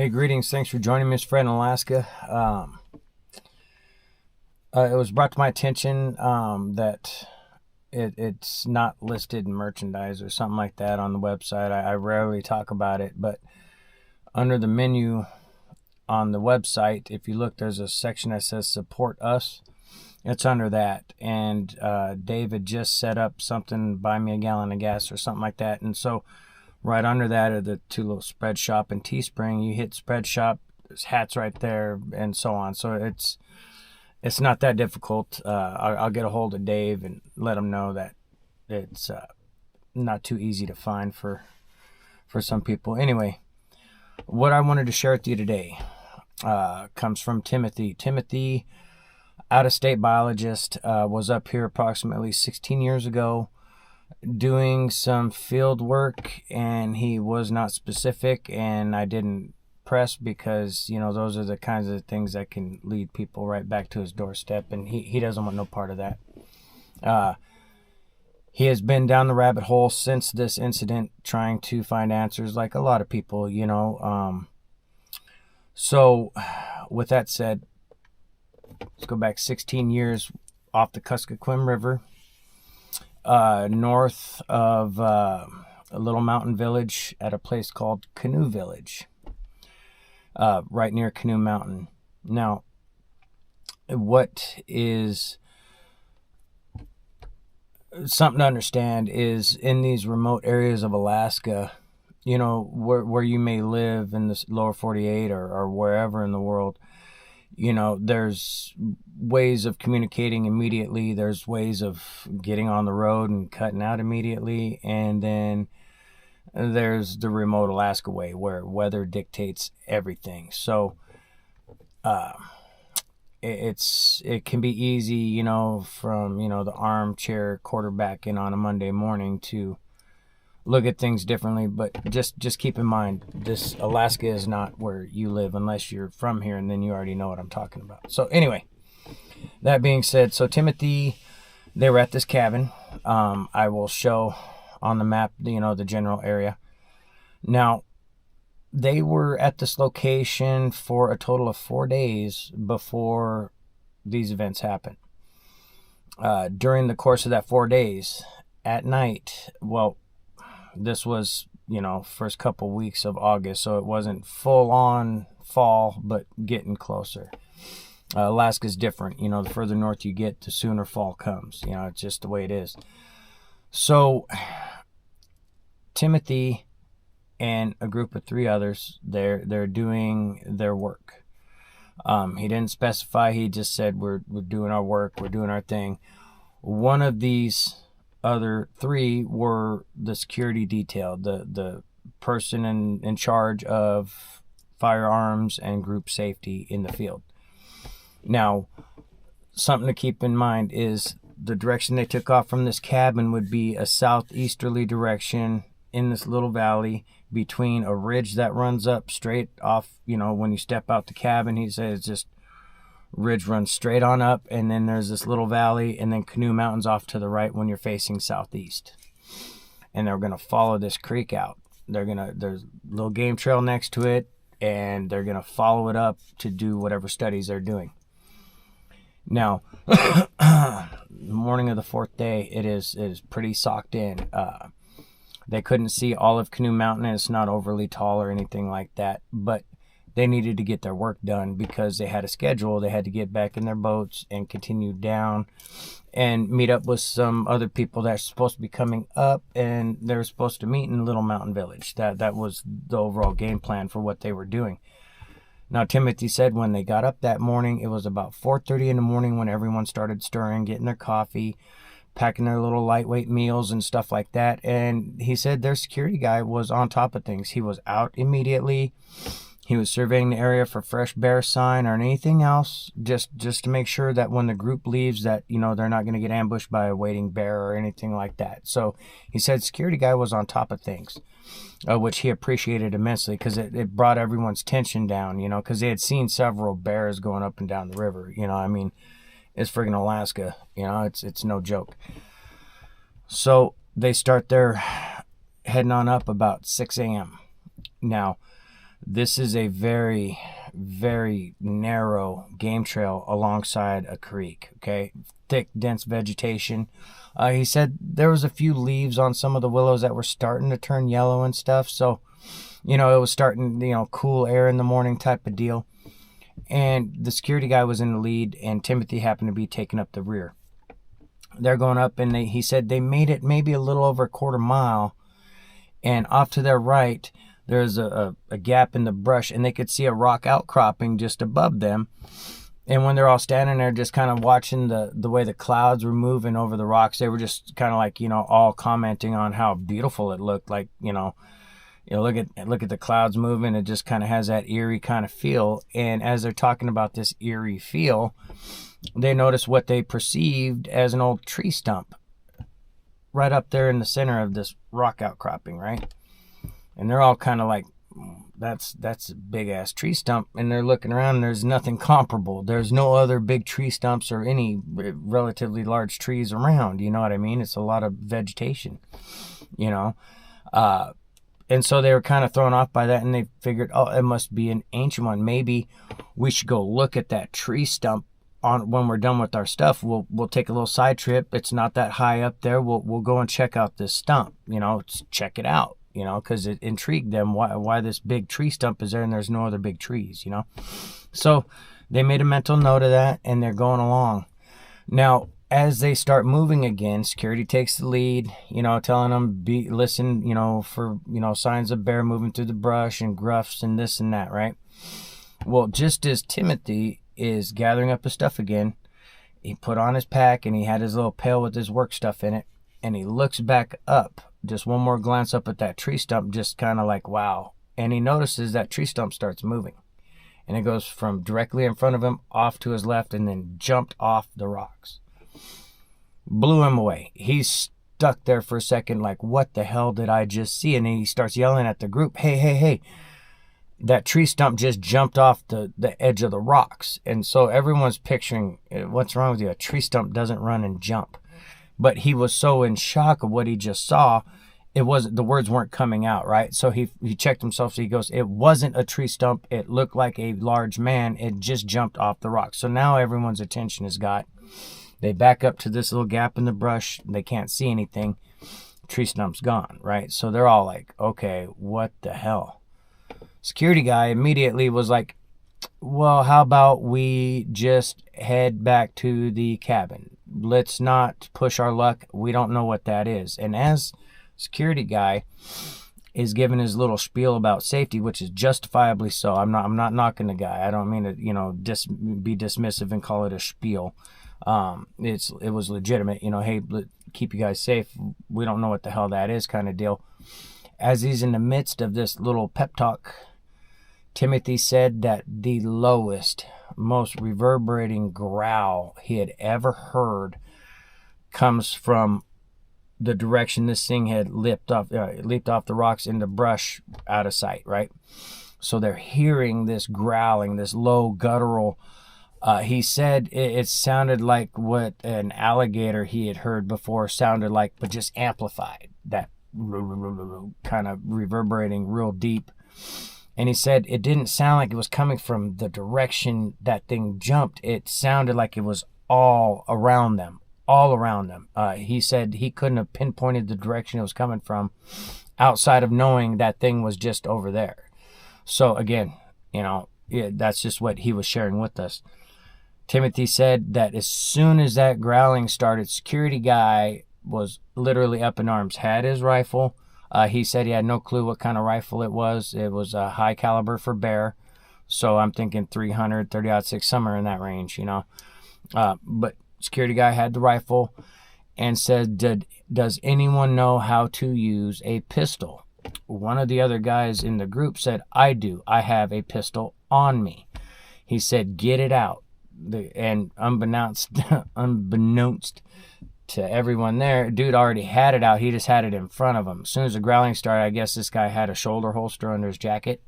Hey, greetings. Thanks for joining me, Fred in Alaska. It was brought to my attention that it's not listed in merchandise or something like that on the website. I rarely talk about it, but under the menu on the website, if you look, there's a section that says Support Us. It's under that. And David just set up something, buy me a gallon of gas or something like that. And so right under that are the two little Spread Shop and Teespring. You hit Spread Shop, there's hats right there, and so on. So it's not that difficult. I'll get a hold of Dave and let him know that it's not too easy to find for some people. Anyway, what I wanted to share with you today comes from Timothy. Timothy, out-of-state biologist, was up here approximately 16 years ago doing some field work, and he was not specific, and I didn't press because, those are the kinds of things that can lead people right back to his doorstep, and he doesn't want no part of that. He has been down the rabbit hole since this incident trying to find answers like a lot of people, So with that said, let's go back 16 years off the Kuskokwim River, north of a little mountain village at a place called Canoe Village, right near Canoe Mountain. Now, what is something to understand is in these remote areas of Alaska, where you may live in the lower 48 or wherever in the world, there's ways of communicating immediately. There's ways of getting on the road and cutting out immediately. And then there's the remote Alaska way where weather dictates everything. So it can be easy, from, the armchair quarterbacking on a Monday morning to look at things differently. But just keep in mind, this Alaska is not where you live unless you're from here, and then you already know what I'm talking about. So anyway, that being said, so Timothy, they were at this cabin. I will show on the map, the general area. Now, they were at this location for a total of 4 days before these events happened. During the course of that 4 days, at night, well, this was, first couple weeks of August, so it wasn't full on fall, but getting closer. Alaska's different. The further north you get, the sooner fall comes. It's just the way it is. So Timothy and a group of 3 others, they're doing their work. He didn't specify. He just said, we're doing our work, we're doing our thing. One of these other 3 were the security detail, the person in charge of firearms and group safety in the field. Now, something to keep in mind is the direction they took off from this cabin would be a southeasterly direction in this little valley between a ridge that runs up straight off. When you step out the cabin, he says just ridge runs straight on up, and then there's this little valley, and then Canoe Mountain's off to the right when you're facing southeast. And they're going to follow this creek out. There's a little game trail next to it, and they're going to follow it up to do whatever studies they're doing. Now, the morning of the 4th day, it is pretty socked in. They couldn't see all of Canoe Mountain, and it's not overly tall or anything like that, but they needed to get their work done because they had a schedule. They had to get back in their boats and continue down and meet up with some other people that are supposed to be coming up, and they're supposed to meet in Little Mountain Village. That was the overall game plan for what they were doing. Now, Timothy said when they got up that morning, it was about 4:30 in the morning when everyone started stirring, getting their coffee, packing their little lightweight meals and stuff like that. And he said their security guy was on top of things. He was out immediately. He was surveying the area for fresh bear sign or anything else, just to make sure that when the group leaves that, they're not going to get ambushed by a waiting bear or anything like that. So he said security guy was on top of things, which he appreciated immensely because it brought everyone's tension down, because they had seen several bears going up and down the river. It's friggin' Alaska, it's no joke. So they start their heading on up about 6 a.m. Now, This is a very, very narrow game trail alongside a creek, okay? Thick, dense vegetation. He said there was a few leaves on some of the willows that were starting to turn yellow and stuff. So, it was starting, cool air in the morning type of deal. And the security guy was in the lead, and Timothy happened to be taking up the rear. They're going up, and he said they made it maybe a little over a quarter mile, and off to their right, there's a gap in the brush, and they could see a rock outcropping just above them. And when they're all standing there just kind of watching the way the clouds were moving over the rocks, they were just kind of like, all commenting on how beautiful it looked. Like, look at the clouds moving. It just kind of has that eerie kind of feel. And as they're talking about this eerie feel, they noticed what they perceived as an old tree stump right up there in the center of this rock outcropping, right? And they're all kind of like, that's a big ass tree stump. And they're looking around, and there's nothing comparable. There's no other big tree stumps or any relatively large trees around. You know what I mean? It's a lot of vegetation, and so they were kind of thrown off by that, and they figured, oh, it must be an ancient one. Maybe we should go look at that tree stump when we're done with our stuff. We'll take a little side trip. It's not that high up there. We'll go and check out this stump, check it out, because it intrigued them why this big tree stump is there and there's no other big trees, So they made a mental note of that, and they're going along. Now, as they start moving again, security takes the lead, telling them, listen, for, signs of bear moving through the brush and gruffs and this and that, right? Well, just as Timothy is gathering up his stuff again, he put on his pack, and he had his little pail with his work stuff in it, and he looks back up, just one more glance up at that tree stump, just kind of like, wow. And he notices that tree stump starts moving, and it goes from directly in front of him off to his left, and then jumped off the rocks. Blew him away. He's stuck there for a second like, what the hell did I just see? And then he starts yelling at the group, hey, that tree stump just jumped off the edge of the rocks. And so everyone's picturing, what's wrong with you? A tree stump doesn't run and jump. But he was so in shock of what he just saw, the words weren't coming out, right? So he checked himself. So he goes, it wasn't a tree stump. It looked like a large man. It just jumped off the rocks. So now everyone's attention is got. They back up to this little gap in the brush. They can't see anything. Tree stump's gone, right? So they're all like, okay, what the hell? Security guy immediately was like, well, how about we just head back to the cabin? Let's not push our luck. We don't know what that is. And as security guy is giving his little spiel about safety, which is justifiably so. I'm not knocking the guy. I don't mean to, be dismissive and call it a spiel. It was legitimate, hey, keep you guys safe. We don't know what the hell that is kind of deal. As he's in the midst of this little pep talk, Timothy said that the lowest, most reverberating growl he had ever heard comes from the direction this thing had leaped off the rocks into brush out of sight, right? So they're hearing this growling, this low guttural. He said it sounded like what an alligator he had heard before sounded like, but just amplified, that kind of reverberating real deep. And he said it didn't sound like it was coming from the direction that thing jumped. It sounded like it was all around them. He said he couldn't have pinpointed the direction it was coming from outside of knowing that thing was just over there. So again, that's just what he was sharing with us. Timothy said that as soon as that growling started, security guy was literally up in arms, had his rifle. He said he had no clue what kind of rifle it was. It was a high caliber for bear. So I'm thinking 300, 30-06, somewhere in that range, But security guy had the rifle and said, does anyone know how to use a pistol? One of the other guys in the group said, I do. I have a pistol on me. He said, get it out. And unbeknownst to everyone there, dude already had it out. He just had it in front of him. As soon as the growling started, I guess this guy had a shoulder holster under his jacket,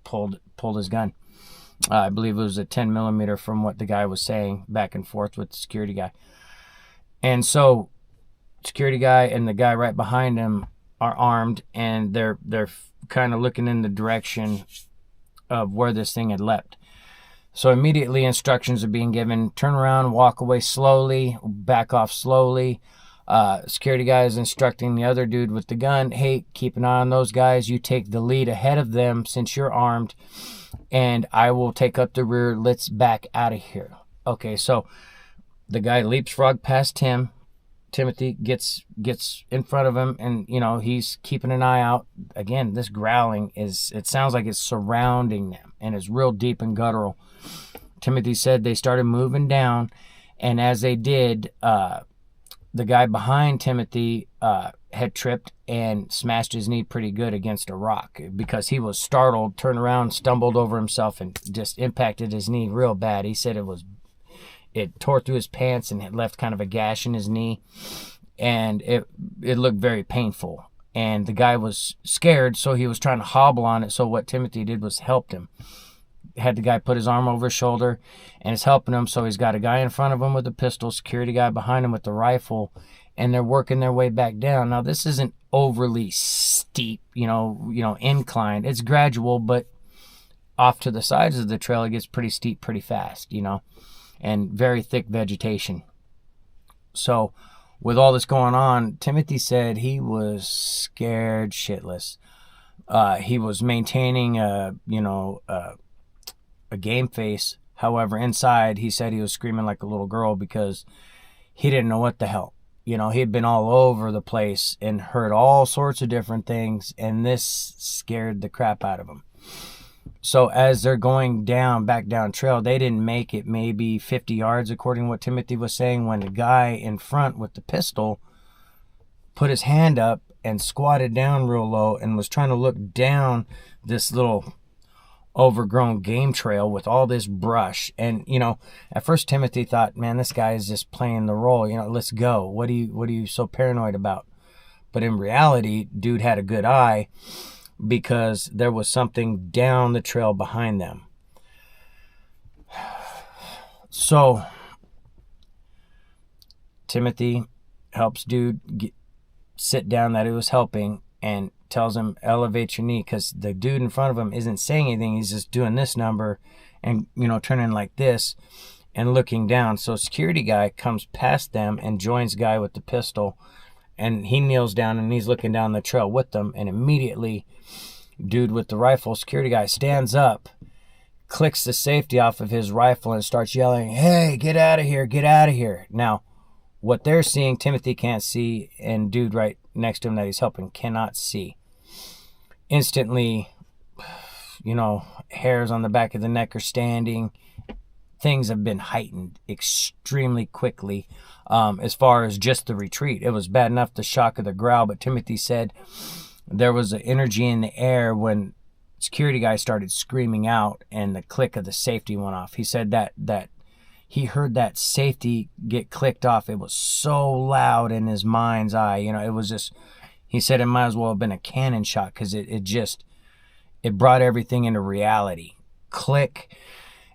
pulled his gun. I believe it was a 10 millimeter from what the guy was saying back and forth with the security guy. And so security guy and the guy right behind him are armed, and they're kind of looking in the direction of where this thing had leapt. So immediately instructions are being given: turn around, walk away slowly, back off slowly. Security guy is instructing the other dude with the gun, hey, keep an eye on those guys. You take the lead ahead of them since you're armed, and I will take up the rear. Let's back out of here. Okay, so the guy leapfrog past him. Timothy gets in front of him, and he's keeping an eye out. Again, this growling it sounds like it's surrounding them, and it's real deep and guttural. Timothy said they started moving down, and as they did, the guy behind Timothy had tripped and smashed his knee pretty good against a rock because he was startled, turned around, stumbled over himself, and just impacted his knee real bad. He said it tore through his pants and it left kind of a gash in his knee, and it looked very painful. And the guy was scared, so he was trying to hobble on it. So what Timothy did was helped him. Had the guy put his arm over his shoulder and is helping him. So he's got a guy in front of him with a pistol, security guy behind him with the rifle, and they're working their way back down. Now, this isn't overly steep, incline. It's gradual, but off to the sides of the trail, it gets pretty steep pretty fast, and very thick vegetation. So with all this going on, Timothy said he was scared shitless. He was maintaining a game face. However, inside, he said he was screaming like a little girl because he didn't know what the hell. He had been all over the place and heard all sorts of different things, and this scared the crap out of him. So as they're going back down trail, they didn't make it maybe 50 yards, according to what Timothy was saying, when the guy in front with the pistol put his hand up and squatted down real low and was trying to look down this little overgrown game trail with all this brush. And at first Timothy thought, man, this guy is just playing the role, let's go, what are you so paranoid about? But in reality, dude had a good eye, because there was something down the trail behind them. So Timothy helps dude sit down that he was helping and tells him, elevate your knee, because the dude in front of him isn't saying anything. He's just doing this number and turning like this and looking down. So security guy comes past them and joins guy with the pistol, and he kneels down and he's looking down the trail with them, and immediately dude with the rifle, security guy, stands up, clicks the safety off of his rifle, and starts yelling, hey, get out of here, get out of here. Now, what they're seeing, Timothy can't see, and dude right next to him that he's helping cannot see. Instantly, hairs on the back of the neck are standing. Things have been heightened extremely quickly. As far as just the retreat, it was bad enough the shock of the growl, but Timothy said there was an energy in the air when security guy started screaming out and the click of the safety went off. He said that he heard that safety get clicked off. It was so loud in his mind's eye. It was just, he said it might as well have been a cannon shot, because it brought everything into reality. Click.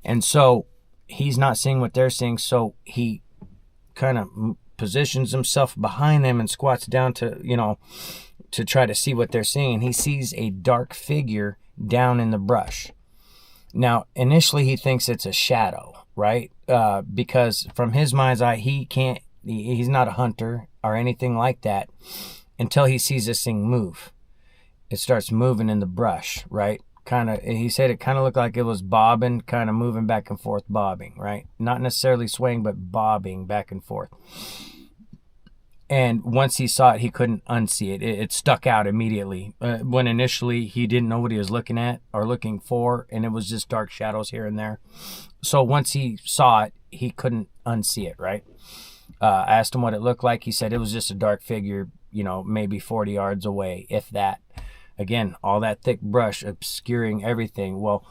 And so he's not seeing what they're seeing, so he kind of positions himself behind them and squats down to try to see what they're seeing. And he sees a dark figure down in the brush. Now, initially he thinks it's a shadow, right? Because from his mind's eye, he's not a hunter or anything like that until he sees this thing move. It starts moving in the brush, right? He said it kind of looked like it was bobbing, kind of moving back and forth, bobbing, right? Not necessarily swaying, but bobbing back and forth. And once he saw it, he couldn't unsee it. It stuck out immediately. When initially he didn't know what he was looking at or looking for, and it was just dark shadows here and there. So once he saw it, he couldn't unsee it, right? I asked him what it looked like. He said it was just a dark figure, maybe 40 yards away, if that. Again, all that thick brush obscuring everything. Well,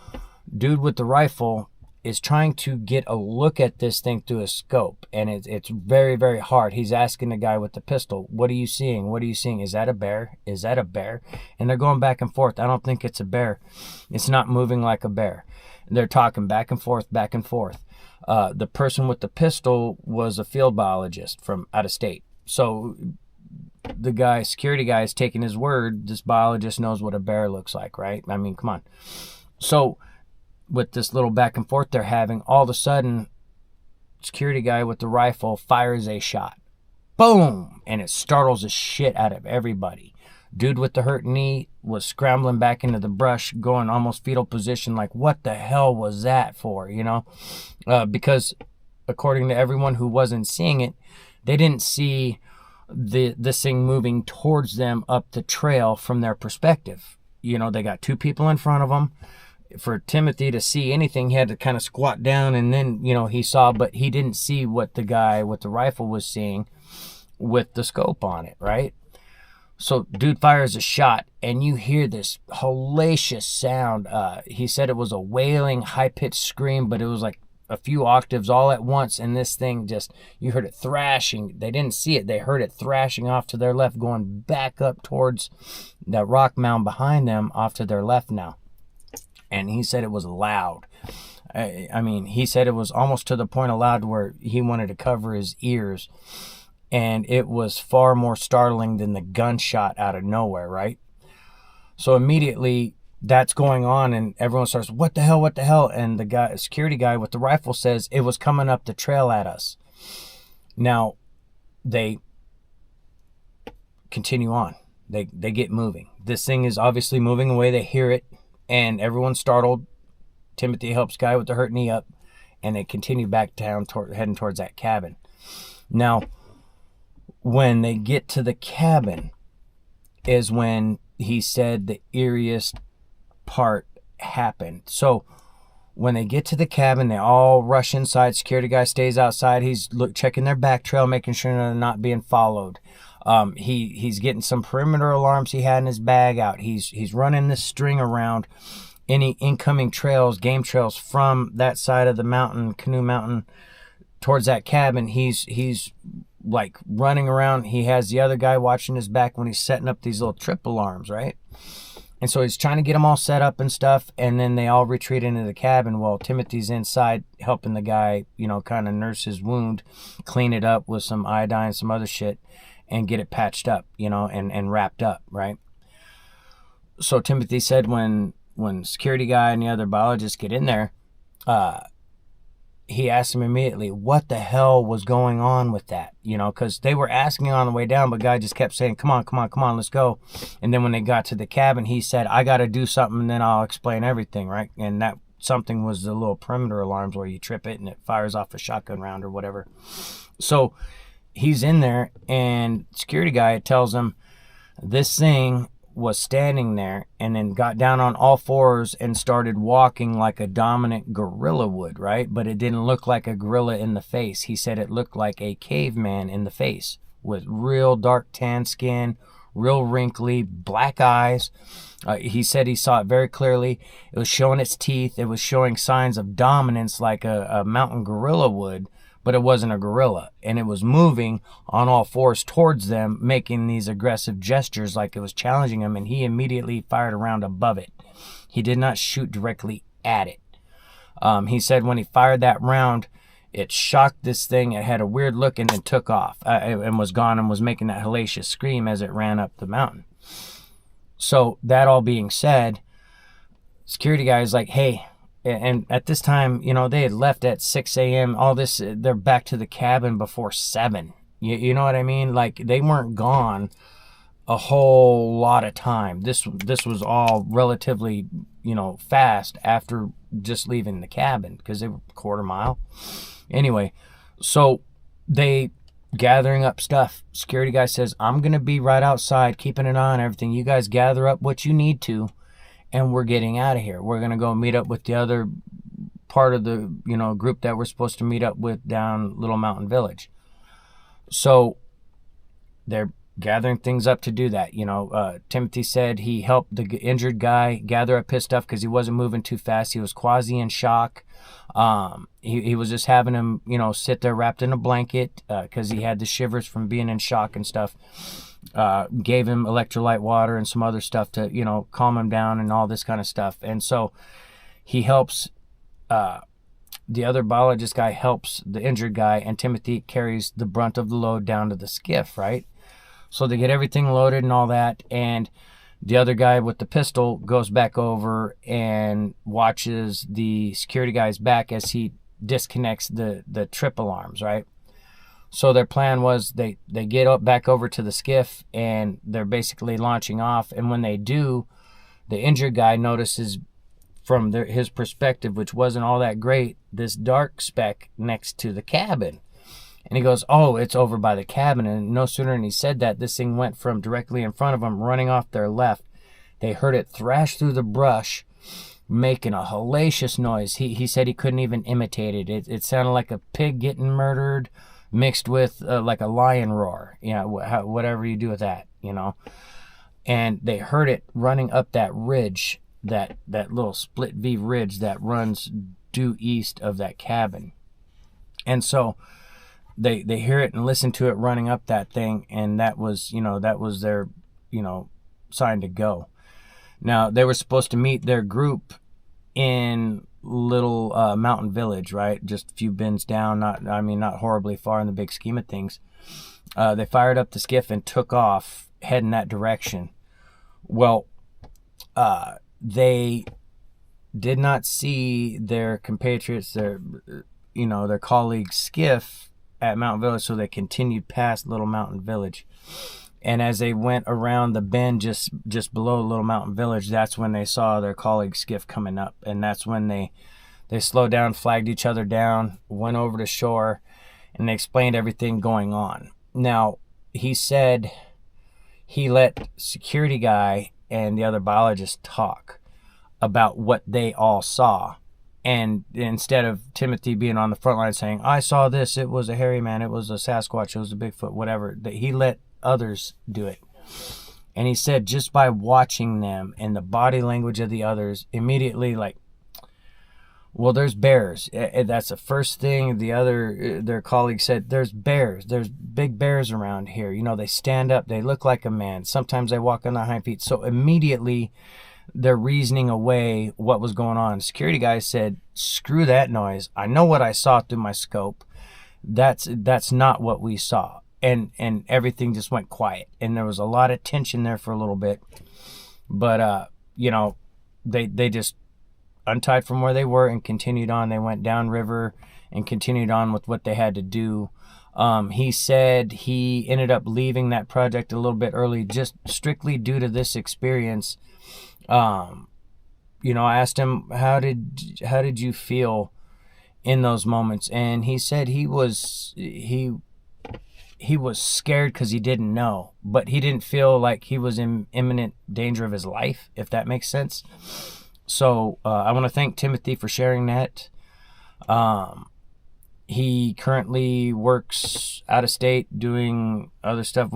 dude with the rifle is trying to get a look at this thing through a scope, and it's very, very hard. He's asking the guy with the pistol, what are you seeing? What are you seeing? Is that a bear? Is that a bear? And they're going back and forth. I don't think it's a bear. It's not moving like a bear. They're talking back and forth, back and forth. The person with the pistol was a field biologist from out of state. So the security guy is taking his word. This biologist knows what a bear looks like, right? I mean, come on. So with this little back and forth they're having, all of a sudden, security guy with the rifle fires a shot. Boom! And it startles the shit out of everybody. Dude with the hurt knee was scrambling back into the brush, going almost fetal position, like, what the hell was that for, you know? Because according to everyone who wasn't seeing it, they didn't see this thing moving towards them up the trail from their perspective. You know, they got two people in front of them. For Timothy to see anything, he had to kind of squat down, and then, you know, he saw, but he didn't see what the guy with the rifle was seeing with the scope on it, right? So dude fires a shot, and you hear this hellacious sound. He said it was a wailing, high-pitched scream, but it was like a few octaves all at once, and this thing just, you heard it thrashing. They didn't see it. They heard it thrashing off to their left, going back up towards that rock mound behind them, off to their left now. And he said it was loud. I mean, he said it was almost to the point of loud where he wanted to cover his ears. And it was far more startling than the gunshot out of nowhere, right? So immediately that's going on, and everyone starts, what the hell, what the hell? And the security guy with the rifle says it was coming up the trail at us. Now, they continue on. They get moving. This thing is obviously moving away. They hear it, and everyone's startled. Timothy helps guy with the hurt knee up, and they continue back down, heading towards that cabin. Now, when they get to the cabin is when he said the eeriest part happened. So when they get to the cabin, they all rush inside. Security guy stays outside. He's checking their back trail, making sure they're not being followed. He's getting some perimeter alarms he had in his bag out. He's running this string around any incoming trails, game trails from that side of the mountain, Canoe Mountain, towards that cabin. He's like running around. He has the other guy watching his back when he's setting up these little trip alarms, right? And so he's trying to get them all set up and stuff, and then they all retreat into the cabin. Well, Timothy's inside helping the guy, you know, kind of nurse his wound, clean it up with some iodine, some other shit, and get it patched up, you know, and wrapped up, right? So Timothy said when security guy and the other biologists get in there, he asked him immediately, what the hell was going on with that? You know, because they were asking on the way down, but guy just kept saying, come on, let's go. And then when they got to the cabin, he said, I got to do something, and then I'll explain everything, right? And that something was the little perimeter alarms where you trip it and it fires off a shotgun round or whatever. So he's in there, and security guy tells him this thing was standing there and then got down on all fours and started walking like a dominant gorilla would, right? But it didn't look like a gorilla in the face. He said it looked like a caveman in the face with real dark tan skin, real wrinkly, black eyes. He said he saw it very clearly. It was showing its teeth. It was showing signs of dominance like a mountain gorilla would, but it wasn't a gorilla, and it was moving on all fours towards them, making these aggressive gestures like it was challenging him, and he immediately fired a round above it. He did not shoot directly at it. He said when he fired that round, it shocked this thing. It had a weird look and then took off and was gone, and was making that hellacious scream as it ran up the mountain. So that all being said, security guy is like, hey, and at this time, you know, they had left at 6 a.m. All this, they're back to the cabin before 7. You know what I mean? Like, they weren't gone a whole lot of time. This was all relatively, you know, fast after just leaving the cabin, because they were a quarter mile. Anyway, so they gathering up stuff. Security guy says, I'm going to be right outside keeping an eye on everything. You guys gather up what you need to, and we're getting out of here. We're going to go meet up with the other part of the, you know, group that we're supposed to meet up with down Little Mountain Village. So they're gathering things up to do that. You know, Timothy said he helped the injured guy gather up his stuff because he wasn't moving too fast. He was quasi in shock. He was just having him, you know, sit there wrapped in a blanket because he had the shivers from being in shock and stuff. Gave him electrolyte water and some other stuff to, you know, calm him down and all this kind of stuff. And so he helps, the other biologist guy helps the injured guy, and Timothy carries the brunt of the load down to the skiff, right? So they get everything loaded and all that, and The other guy with the pistol goes back over and watches the security guy's back as he disconnects the trip alarms, right? So their plan was they get up back over to the skiff and they're basically launching off. And when they do, the injured guy notices from his perspective, which wasn't all that great, this dark speck next to the cabin. And he goes, oh, it's over by the cabin. And no sooner than he said that, this thing went from directly in front of them, running off their left. They heard it thrash through the brush, making a hellacious noise. He said he couldn't even imitate it. It sounded like a pig getting murdered mixed with like a lion roar. Whatever you do with that, And they heard it running up that ridge, that little split V ridge that runs due east of that cabin. And so they hear it and listen to it running up that thing, and that was their sign to go. Now they were supposed to meet their group in little mountain village, right? Just a few bins down, not horribly far in the big scheme of things. They fired up the skiff and took off heading that direction. Well, they did not see their compatriots, their colleagues' skiff at Mountain Village, so they continued past Little Mountain Village. And as they went around the bend just below Little Mountain Village, that's when they saw their colleague's skiff coming up. And that's when they slowed down, flagged each other down, went over to shore, and they explained everything going on. Now, he said he let security guy and the other biologist talk about what they all saw. And instead of Timothy being on the front line saying, I saw this, it was a hairy man, it was a Sasquatch, it was a Bigfoot, whatever, that he let others do it. And he said just by watching them and the body language of the others, immediately like, well, there's bears. That's the first thing their colleague said. There's bears. There's big bears around here. They stand up. They look like a man. Sometimes they walk on their hind feet. So immediately they're reasoning away what was going on. Security guy said, screw that noise. I know what I saw through my scope. That's not what we saw. And everything just went quiet. And there was a lot of tension there for a little bit. But, they just untied from where they were and continued on. They went downriver and continued on with what they had to do. He said he ended up leaving that project a little bit early, just strictly due to this experience. I asked him, how did you feel in those moments? And he said he was scared because he didn't know, but he didn't feel like he was in imminent danger of his life, if that makes sense. So I want to thank Timothy for sharing that. He currently works out of state doing other stuff.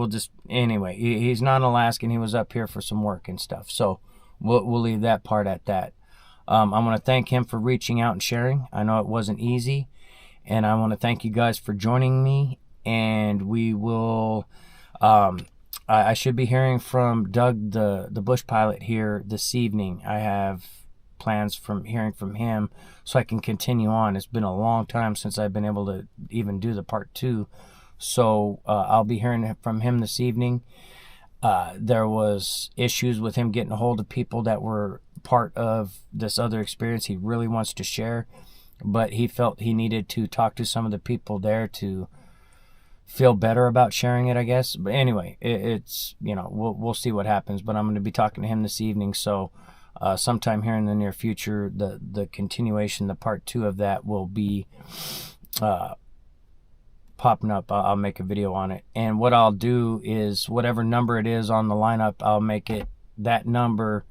He's not an Alaskan. He was up here for some work and stuff. So we'll leave that part at that. I want to thank him for reaching out and sharing. I know it wasn't easy. And I want to thank you guys for joining me. And we will... I should be hearing from Doug, the bush pilot, here this evening. I have plans from hearing from him so I can continue on. It's been a long time since I've been able to even do the part 2. So I'll be hearing from him this evening. There was issues with him getting a hold of people that were part of this other experience he really wants to share, but he felt he needed to talk to some of the people there to feel better about sharing it, I guess. But anyway, it's we'll see what happens. But I'm going to be talking to him this evening, so sometime here in the near future, the continuation, the part 2 of that will be popping up. I'll make a video on it, and what I'll do is whatever number it is on the lineup, I'll make it that number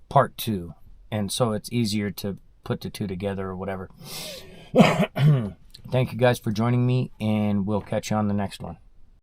part 2, and so it's easier to put the 2 together or whatever. Thank you guys for joining me, and we'll catch you on the next one.